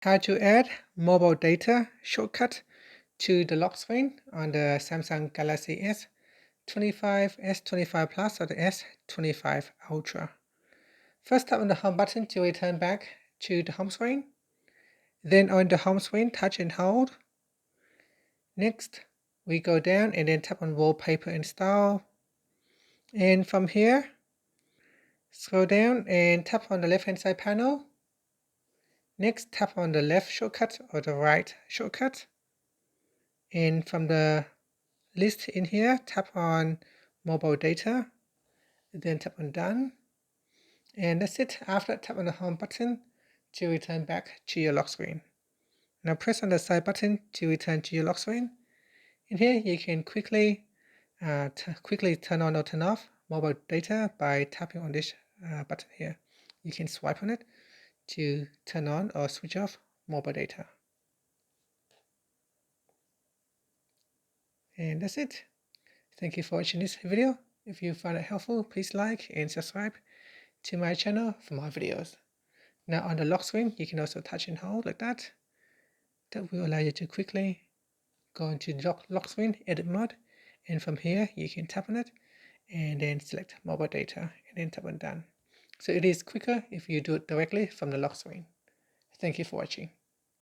How to add mobile data shortcut to the lock screen on the Samsung Galaxy S25, S25 Plus, or the S25 Ultra. First, tap on the home button to return back to the home screen. Then on the home screen, touch and hold. Next, we go down and then tap on Wallpaper and Style. And from here, scroll down and tap on the left-hand side panel. Next, tap on the left shortcut or the right shortcut. And from the list in here, tap on Mobile Data. Then tap on Done. And that's it. After that, tap on the Home button to return back to your lock screen. Now press on the side button to return to your lock screen. In here, you can quickly turn on or turn off mobile data by tapping on this button here. You can swipe on it to turn on or switch off mobile data. And that's it. Thank you for watching this video. If you found it helpful, please like and subscribe to my channel for more videos. Now on the lock screen, you can also touch and hold like that. That will allow you to quickly go into lock screen edit mode, and from here you can tap on it and then select mobile data and then tap on done. So it is quicker if you do it directly from the lock screen. Thank you for watching.